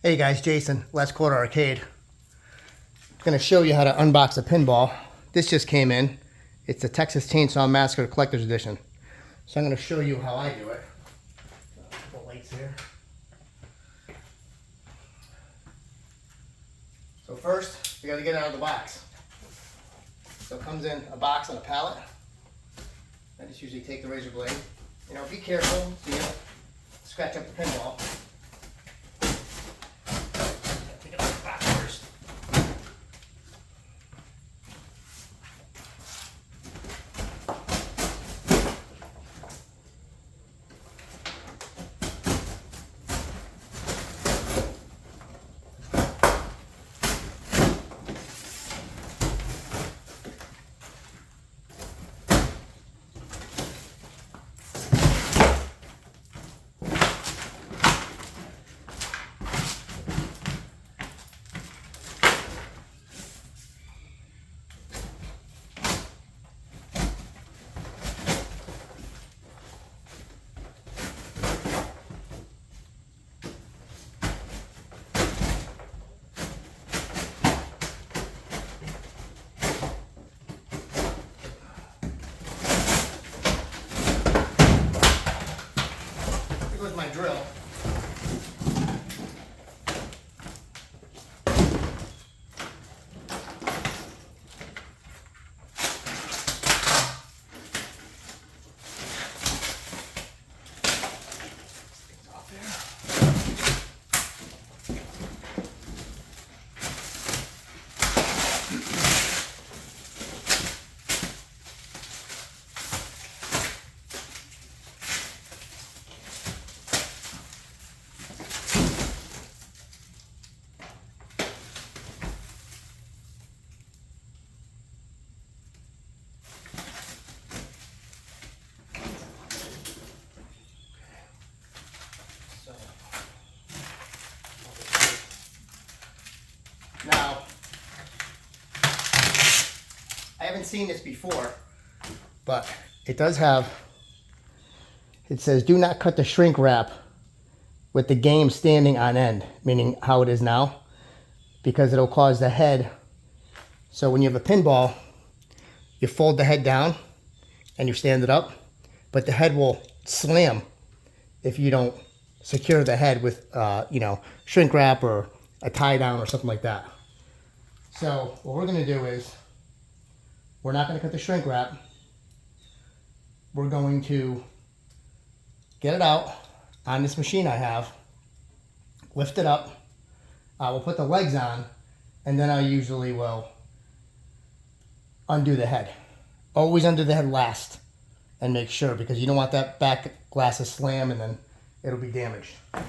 Hey guys, Jason, Last Quarter Arcade. I'm going to show you how to unbox a pinball. This just came in. It's the Texas Chainsaw Massacre Collector's Edition. So I'm going to show you how I do it. A couple lights here. So first, you got to get it out of the box. So it comes in a box on a pallet. I just usually take the razor blade. You know, be careful so you don't scratch up the pinball. Take it out of the box first. Here goes my drill. Now, I haven't seen this before, but it does have, it says do not cut the shrink wrap with the game standing on end, meaning how it is now, because it'll cause the head. So when you have a pinball, you fold the head down and you stand it up, but the head will slam if you don't secure the head with, shrink wrap or a tie down or something like that. So what we're going to do is, we're not going to cut the shrink wrap. We're going to get it out on this machine I have, lift it up, we'll put the legs on, and then I usually will undo the head. Always undo the head last and make sure, because you don't want that back glass to slam and then it'll be damaged. So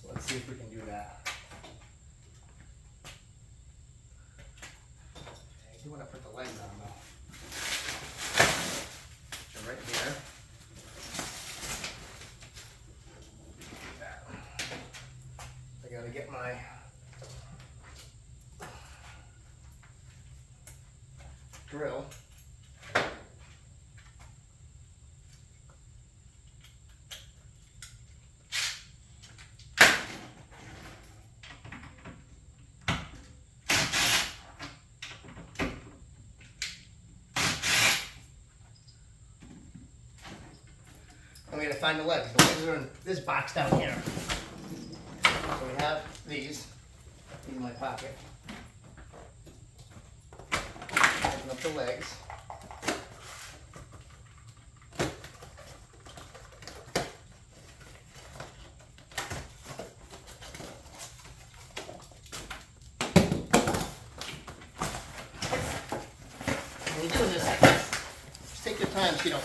let's see if we can do that. I do want to put the legs on though. So right here. I gotta get my drill. I'm going to find the legs. The legs are in this box down here. So we have these in my pocket. Open up the legs. When you're doing this like this, just take your time so you don't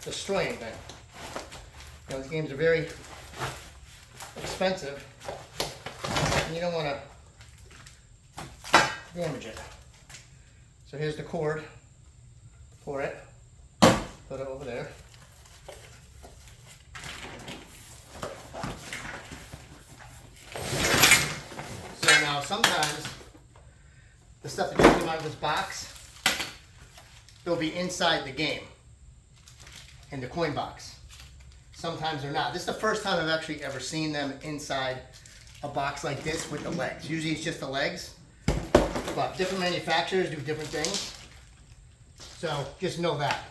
destroy anything. You know, these games are very expensive and you don't want to damage it. So here's the cord for it. Put it over there. So now sometimes the stuff that just came out of this box, they'll be inside the game, in the coin box. sometimes they're not. This is the first time I've actually ever seen them inside a box like this with the legs. Usually it's just the legs, but different manufacturers do different things. So just know that.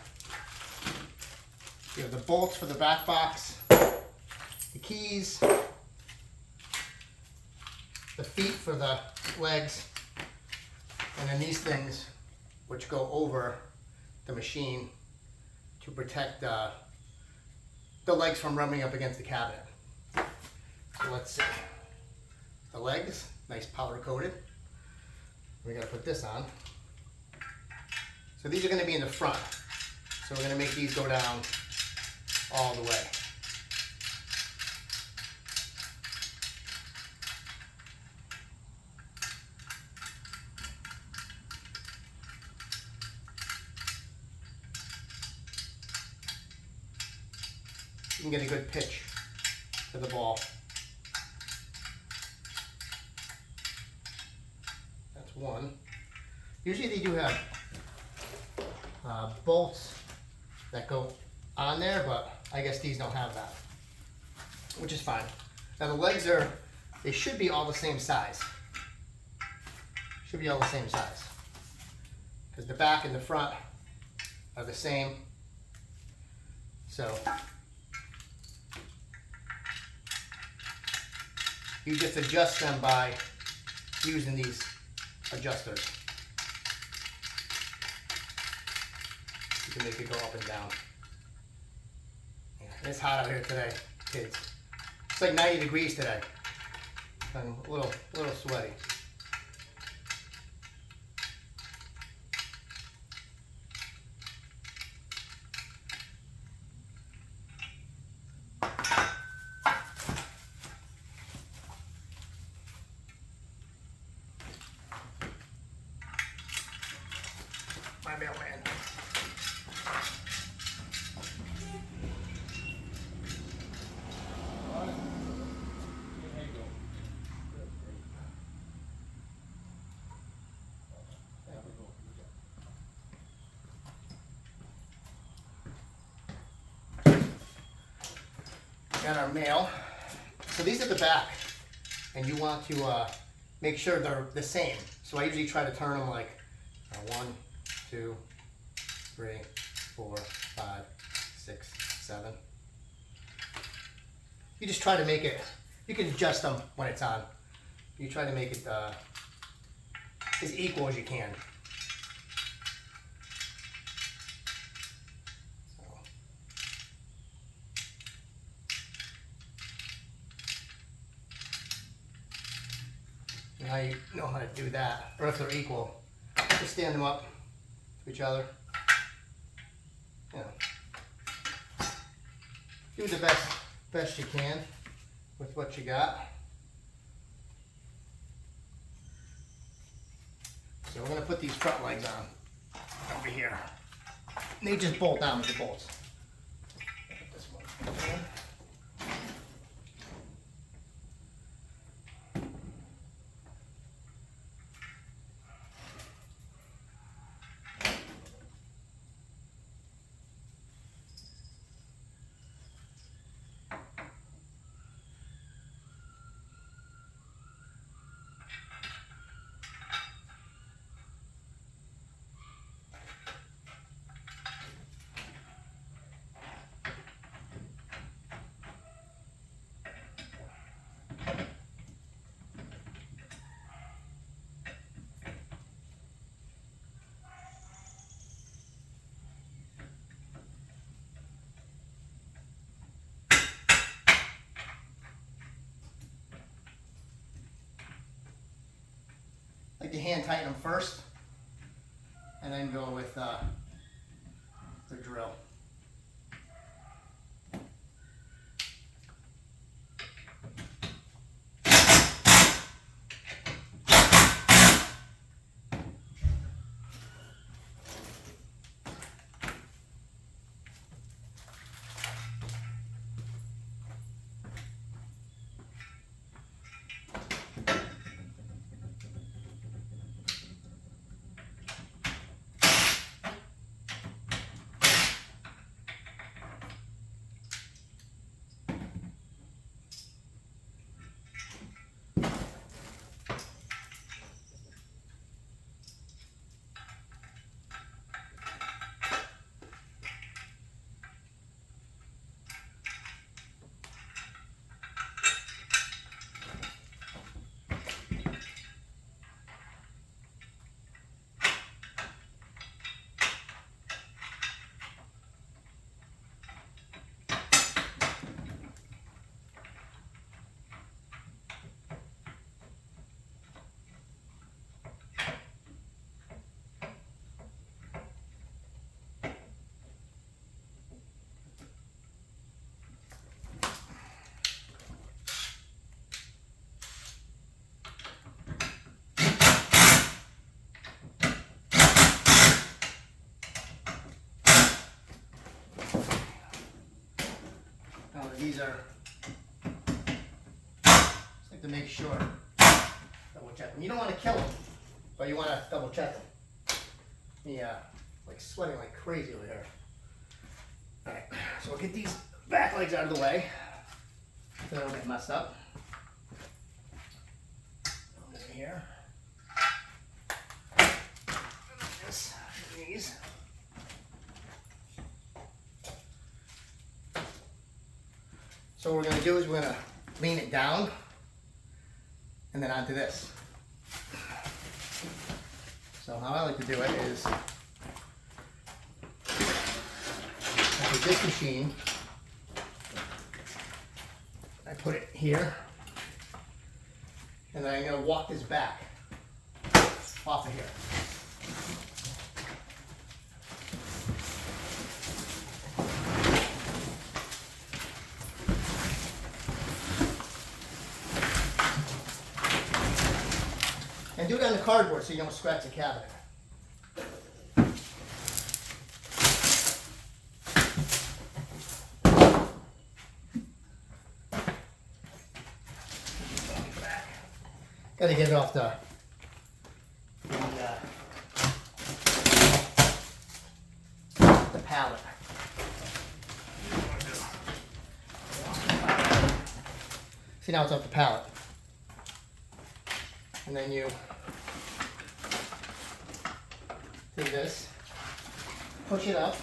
You have the bolts for the back box, the keys, the feet for the legs, and then these things which go over the machine to protect the legs from rubbing up against the cabinet. So let's see. The legs, nice powder coated. We gotta put this on. So these are gonna be in the front. So we're gonna make these go down all the way. You can get a good pitch to the ball. That's one. Usually they do have bolts that go on there, but I guess these don't have that, which is fine. Now the legs they should be all the same size. Should be all the same size. Because the back and the front are the same. So you just adjust them by using these adjusters. You can make it go up and down. Yeah, it's hot out here today, kids. It's like 90 degrees today. I'm a little sweaty. My mailman. Got our mail. So these are the back, and you want to make sure they're the same. So I usually try to turn them like 1, 2, 3, 4, 5, 6, 7. You just try to make it, you can adjust them when it's on. You try to make it as equal as you can. Now you know how to do that, or if they're equal, just stand them up to each other. Yeah. Do the best you can with what you got. So we're going to put these front legs on over here. And they just bolt down with the bolts. Put this one in. Like to hand tighten them first, and then go with the drill. these are, just like to make sure, double check them. You don't want to kill them, but you want to double check them. Yeah, like sweating like crazy over here. All right, so we'll get these back legs out of the way so they don't get messed up. Over here. This, these. So what we're going to do is we're going to lean it down and then onto this. So how I like to do it is I take this machine, I put it here, and then I'm going to walk this back off of here. And do it on the cardboard so you don't scratch the cabinet. Got to get it off the pallet. See, now it's off the pallet. And then you take this, push it up,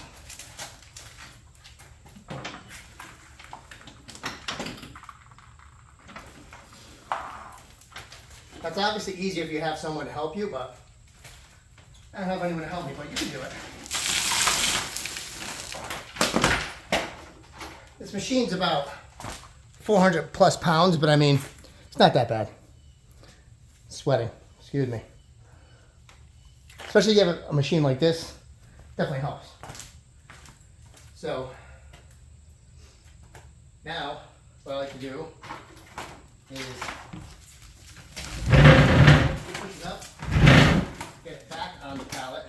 that's obviously easier if you have someone to help you, but I don't have anyone to help me, but you can do it. This machine's about 400 plus pounds, but I mean, it's not that bad. Sweating, excuse me. Especially if you have a machine like this, definitely helps. So now what I like to do is push it up, get it back on the pallet.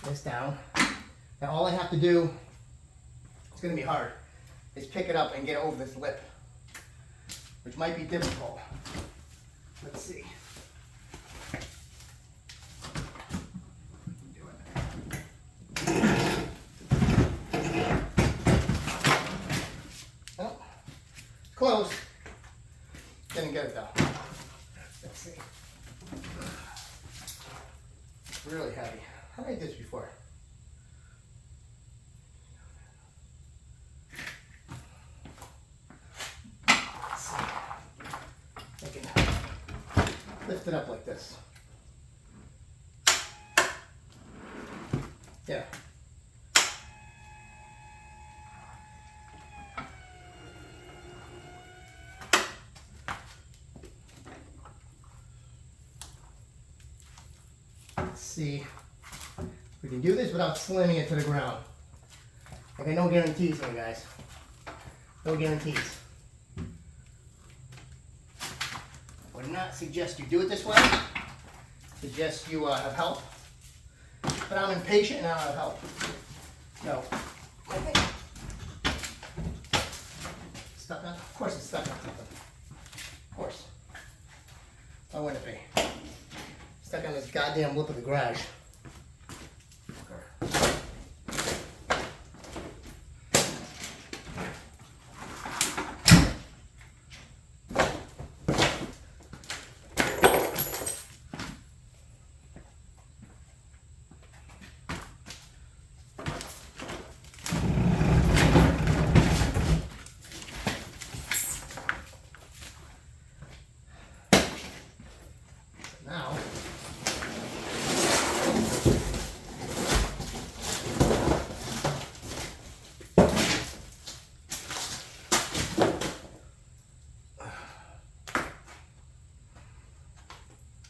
This down. Now all I have to do, it's going to be hard, is pick it up and get over this lip, which might be difficult. Let's see. Do it. Oh, close. Didn't get it though. Let's see. It's really heavy. How did I do this before? Let's see. I can lift it up like this. Yeah. Let's see. We can do this without slamming it to the ground. Okay, no guarantees here, guys. No guarantees. Would not suggest you do it this way. Suggest you have help. But I'm impatient and I don't have help. So, I think stuck on. Of course, it's stuck on something. Of course. Why wouldn't it be? Stuck on this goddamn lip of the garage. Now,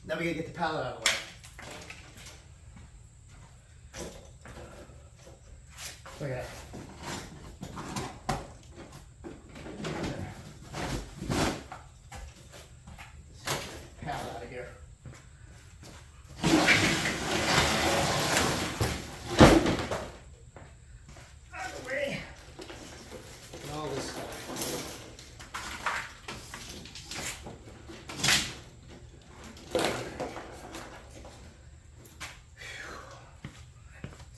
now we gotta get the pallet out of the way. Look at that. Pallet out of here.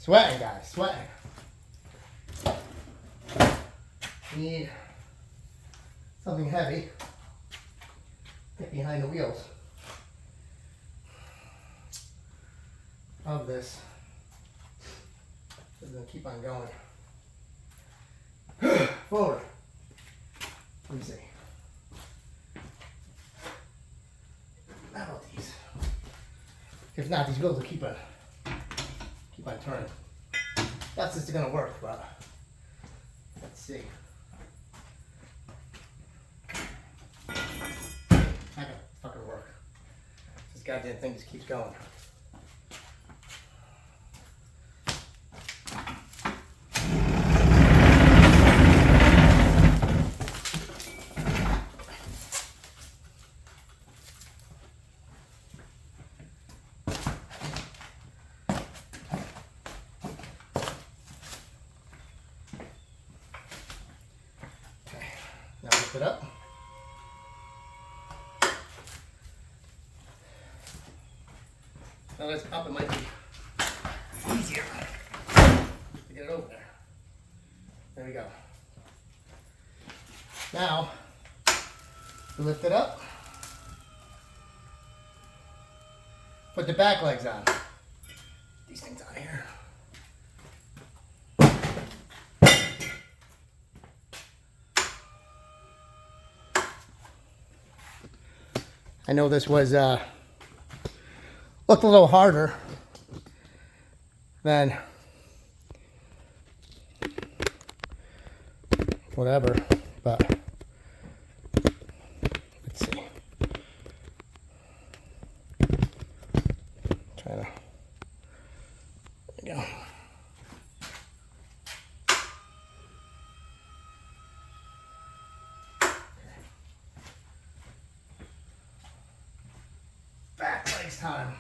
Sweating, guys, sweating. Need something heavy. Get behind the wheels of this. It's gonna keep on going. Forward. Let me see. How about these? If not, these wheels will keep on turning. That's just gonna work, but let's see. Not gonna fucking work. This goddamn thing just keeps going. Now lift it up. Now that's up, it might be easier to get it over there. There we go. Now, we lift it up. Put the back legs on. These things on here. I know this was looked a little harder than whatever, but let's see. Trying to, there we go. Back legs time.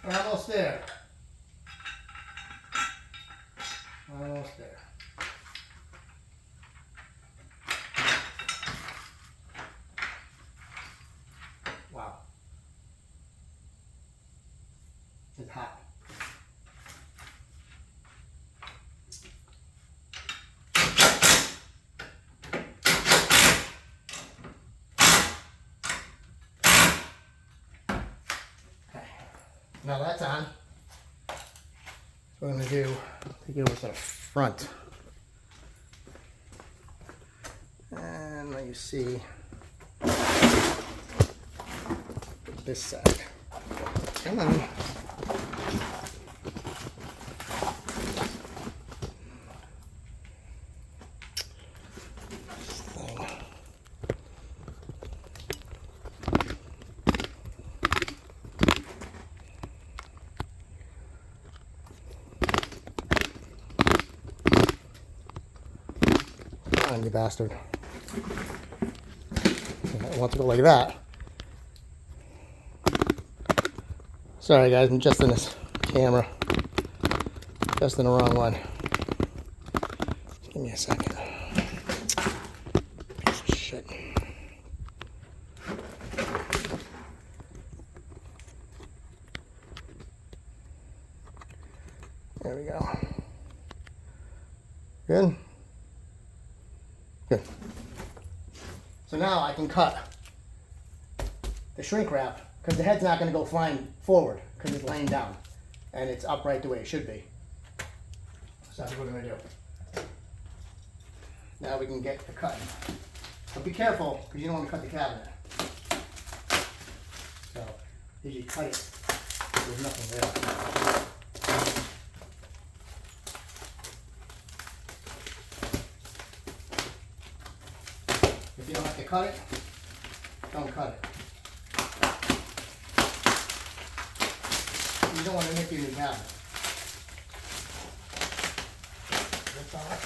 We're almost there. Almost there. Wow. It's hot. Now that's on. So what I'm going to do, take it over to the front. And let you see this side. Come on. on, you bastard. I want to go like that. Sorry guys, I'm adjusting this camera. Adjusting the wrong one. Give me a second. Piece of shit. There we go. Good? Good. So now I can cut the shrink wrap because the head's not going to go flying forward because it's laying down and it's upright the way it should be. So that's what we're going to do. Now we can get the cutting. But be careful because you don't want to cut the cabinet. So as you cut it, there's nothing there. If you don't have to cut it, don't cut it. You don't want to nick your new cabinet. That's all right.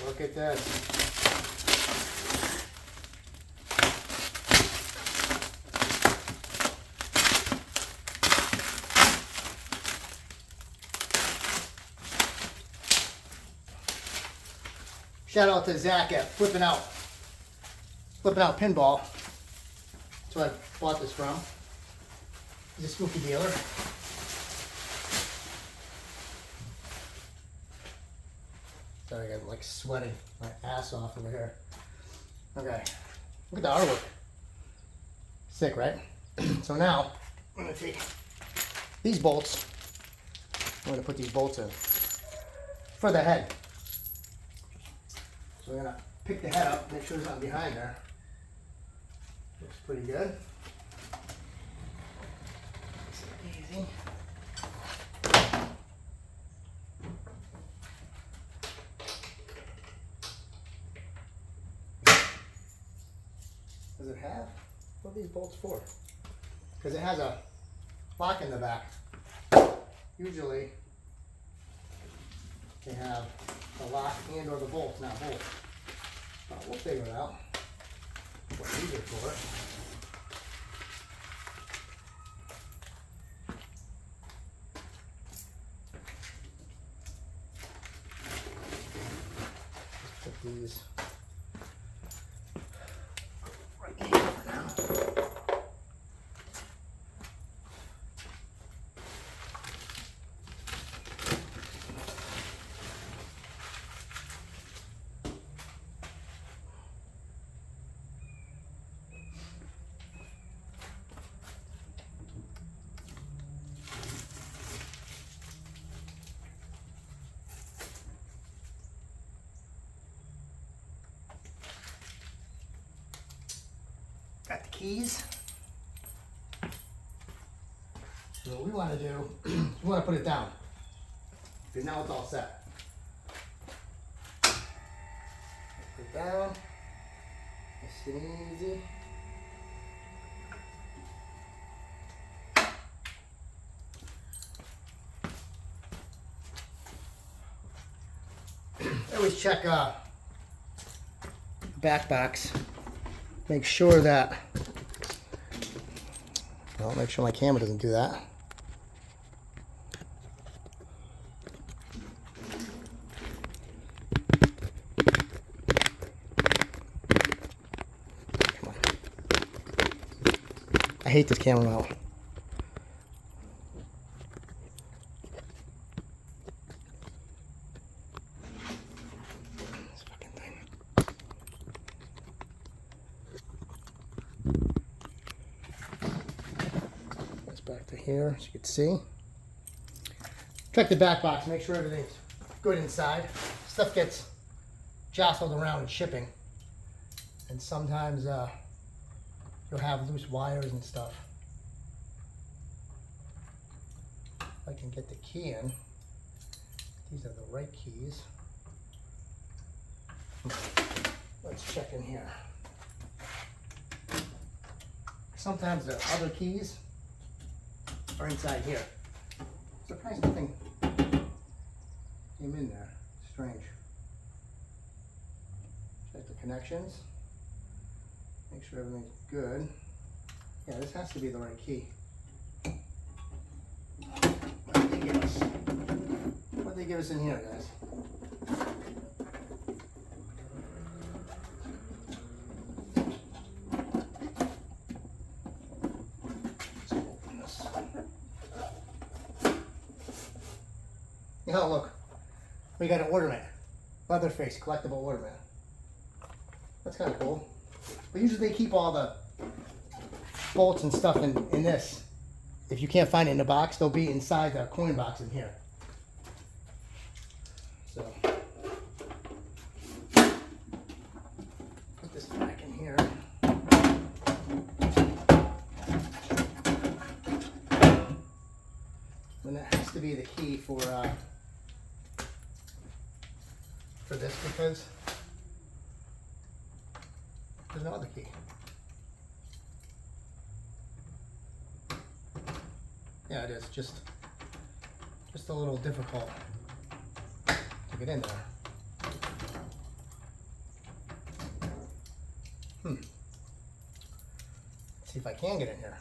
Look at this. Shout out to Zach at Flipping Out Pinball. That's where I bought this from. He's a spooky dealer. Sorry, I'm like sweating my ass off over here. Okay, look at the artwork. Sick, right? So now I'm gonna take these bolts. I'm gonna put these bolts in for the head. So we're gonna pick the head up, make sure there's nothing behind there. Looks pretty good. Easy. Does it have? What are these bolts for? Because it has a lock in the back. Usually they have the lock and or the bolts, not both. But we'll figure it out. What these are for. Just put these right here for now. Got the keys. So what we want to do, we want to put it down. Because now it's all set. Put it down. Nice and easy. I always check back box. Make sure that, well, make sure my camera doesn't do that. Come on. I hate this camera mount. Back to here, as you can see. check the back box, make sure everything's good inside. Stuff gets jostled around in shipping, and sometimes you'll have loose wires and stuff. If I can get the key in. These are the right keys. Let's check in here. Sometimes the other keys are inside here. Surprised nothing came in there. Strange. Check the connections. Make sure everything's good. Yeah, this has to be the right key. What did they give us? What did they give us in here, guys? Oh, look, we got an ornament, Leatherface collectible ornament. That's kind of cool. But usually they keep all the bolts and stuff in this. If you can't find it in the box, they'll be inside the coin box in here. So, put this back in here. And that has to be the key for this, because there's no other key. Yeah, it is just a little difficult to get in there. Let's see if I can get in here.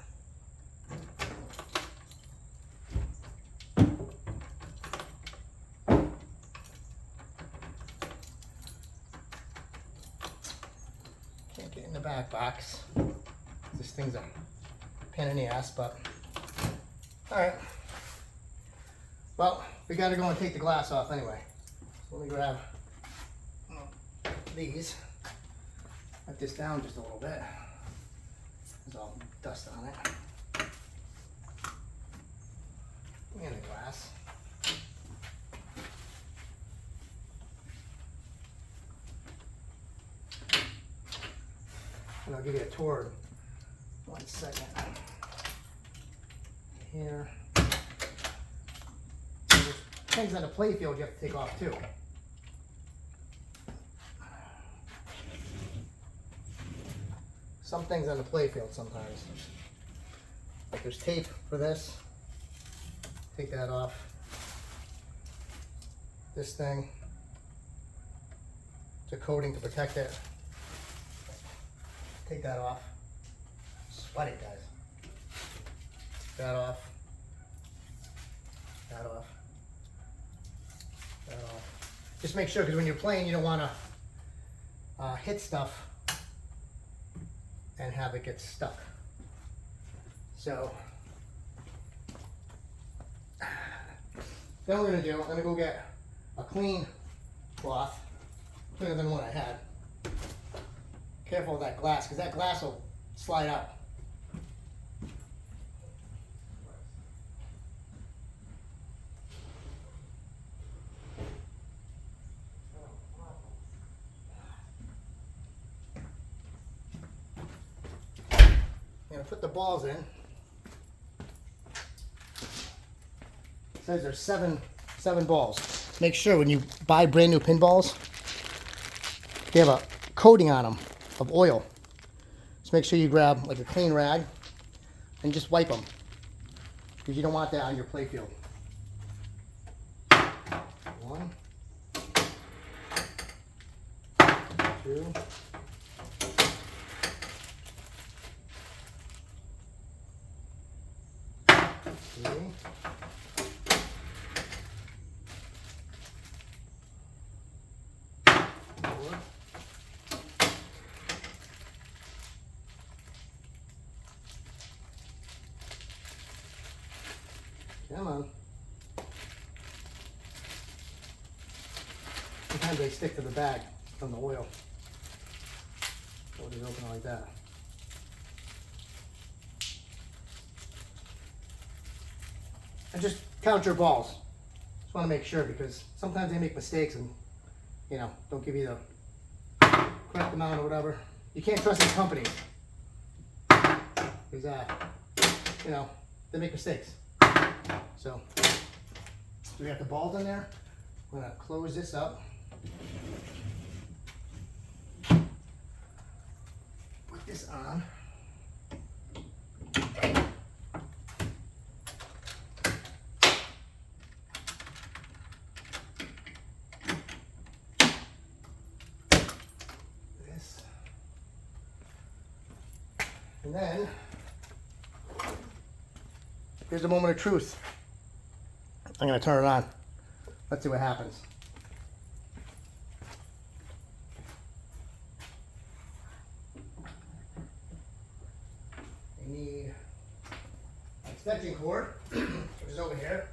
Back box. This thing's a pain in the ass, but all right. Well, we got to go and take the glass off anyway. So let me grab these. Let this down just a little bit. There's all dust on it. And the glass. And I'll give you a tour in 1 second. Here. There's things on the play field you have to take off too. Some things on the play field sometimes. Like there's tape for this. Take that off. This thing. It's a coating to protect it. Take that off. Sweat it, guys. That off. That off. That off. Just make sure, because when you're playing, you don't want to hit stuff and have it get stuck. So, then we're going to do, I'm going to go get a clean cloth, cleaner than what I had. Careful with that glass, because that glass will slide out. I'm going to put the balls in. It says there's seven balls. Make sure when you buy brand new pinballs, they have a coating on them of oil. Just make sure you grab like a clean rag and just wipe them, because you don't want that on your play field. 1, 2, 3, 4. Come on. Sometimes they stick to the bag from the oil. So it is open like that. And just count your balls. want to make sure, because sometimes they make mistakes and, you know, don't give you the correct amount or whatever. You can't trust these companies, because, you know, they make mistakes. So we got the balls in there. I'm going to close this up. Put this on. This. And then here's the moment of truth. I'm going to turn it on. Let's see what happens. We need an extension cord, which is over here.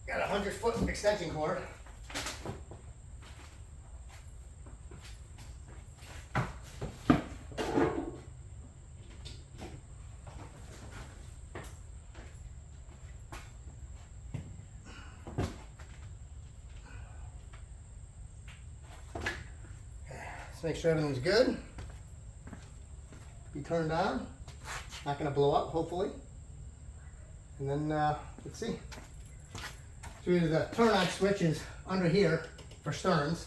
Got a 100-foot extension cord. Let's make sure everything's good. Be turned on. Not going to blow up, hopefully. And then let's see. So either the turn on switch is under here for Stearns,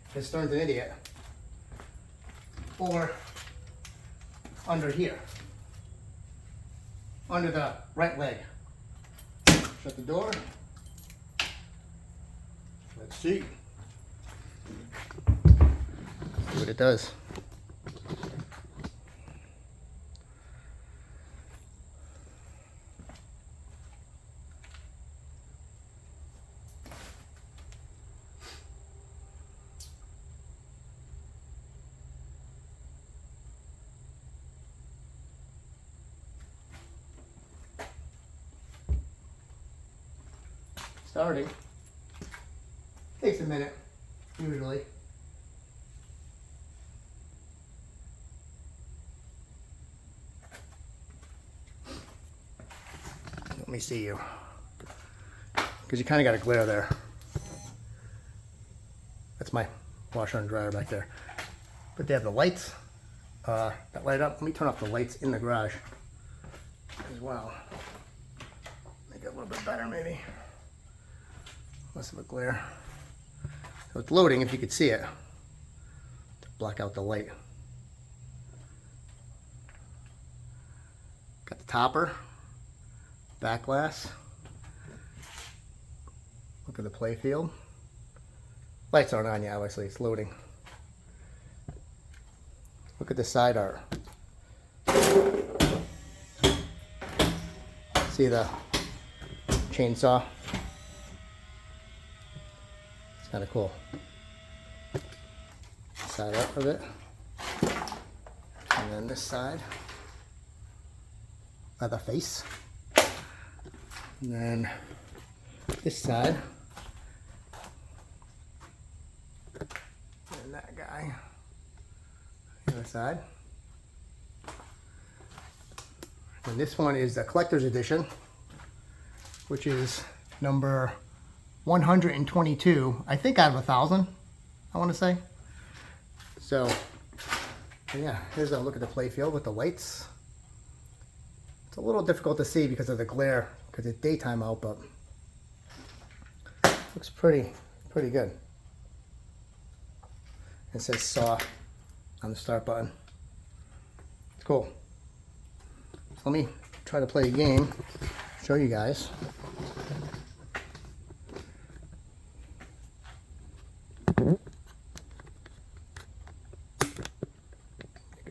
because Stearns an idiot, or under here, under the right leg. Shut the door. Let's see. See what it does. Starting. Takes a minute, usually. Let me see you, because you kind of got a glare there. That's my washer and dryer back there. But they have the lights that light up. Let me turn off the lights in the garage as well. Make it a little bit better, maybe. Less of a glare. So it's loading, if you could see it, to block out the light. Got the topper, back glass. Look at the play field. Lights aren't on yet, obviously, it's loading. Look at the side art. See the chainsaw? It's kind of cool. Side up of it. And then this side. Leather face. And then this side. And that guy. The other side. And this one is the collector's edition, which is number 122, I think out of 1,000, I want to say. So, yeah, here's a look at the play field with the lights. It's a little difficult to see because of the glare, because it's daytime out, but looks pretty good. It says saw on the start button. It's cool. So let me try to play a game, show you guys.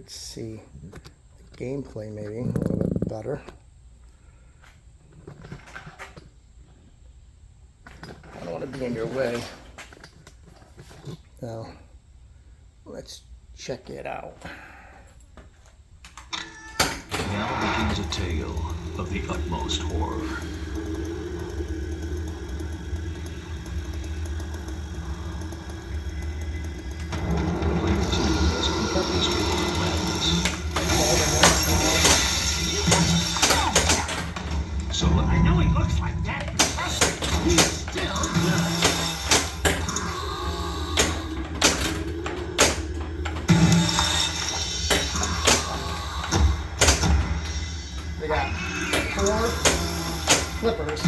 See the gameplay maybe a little bit better. I don't want to be in your way. So let's check it out. Now begins a tale of the utmost horror. Ladies and know he looks like that, but trust me, he still does. They got 4 flippers.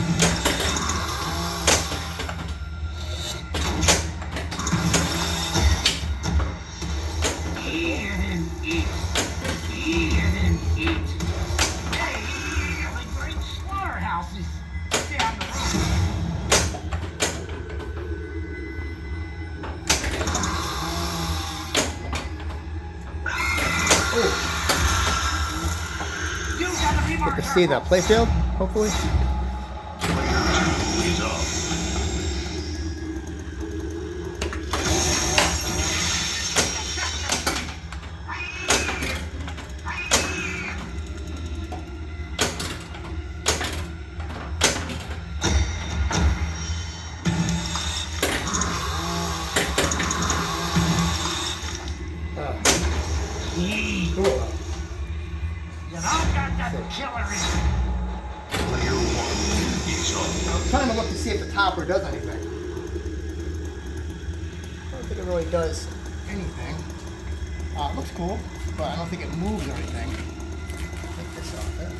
Eat and eat. Eat and eat. Hey, the great slaughterhouses down the road. You gotta be more Get to see the playfield, hopefully. He's off. Cool. You know, got that killer in you. Player 1 is off. I'm trying to look to see if the topper does anything. I don't think it really does anything. It looks cool, but I don't think it moves or anything. Take this off there.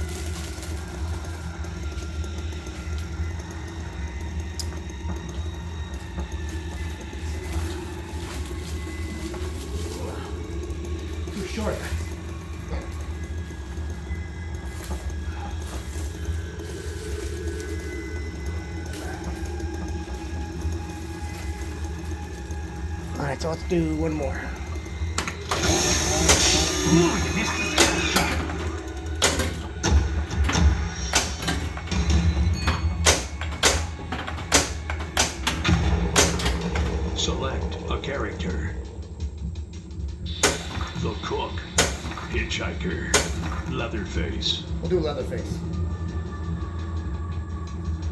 Too short. Alright, so let's do one more. Ooh, you missed the skill shot. Select a character. The Cook, Hitchhiker, Leatherface. We'll do Leatherface.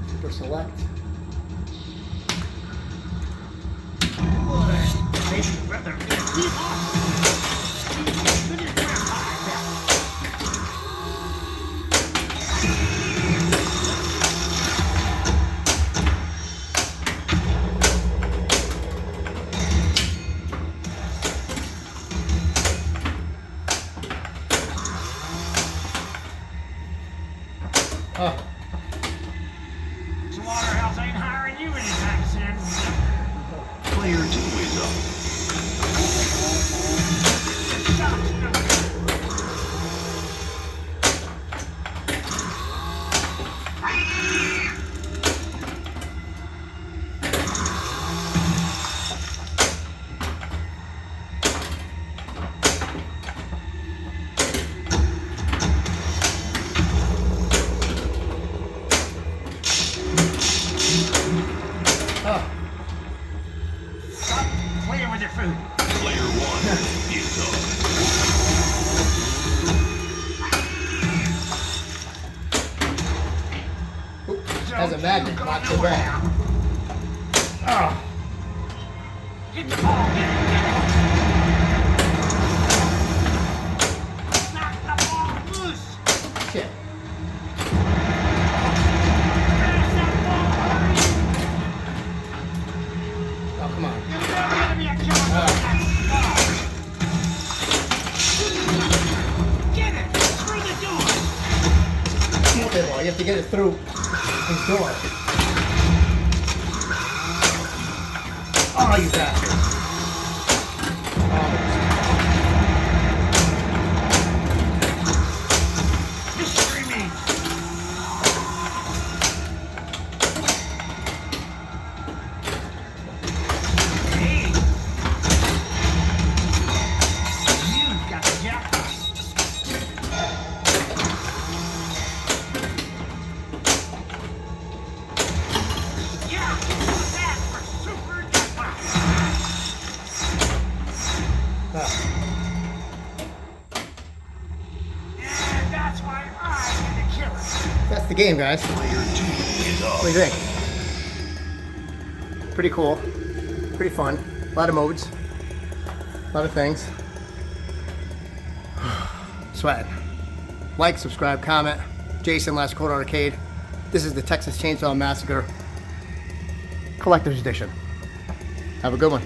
Super select. Maybe rather be awesome. Good as grandpa, I bet. Oh, Slaughterhouse ain't hiring you anytime soon. Player 2 is up. Shots, no. oh. Stop playing with your food. Player 1 is up. Oop, has a magnet, not so bad. Oh, Get the ball, get it, get it. Knock the ball loose. shit. Pass that ball, hurry. Oh, come on. You're never gonna be a killer with that ball. Get it through the door. Multi-ball, you have to get it through his door. Oh, you bastard. Mystery meat. Hey. You got the jackpot. Yeah, that for super jackpot. And that's why I'm the killer. That's the game, guys. Player 2 is What off. do you think? Pretty cool. Pretty fun. A lot of modes. A lot of things. Sweat. Like, subscribe, comment. Jason, Last Cold Arcade. This is the Texas Chainsaw Massacre Collector's Edition. Have a good one.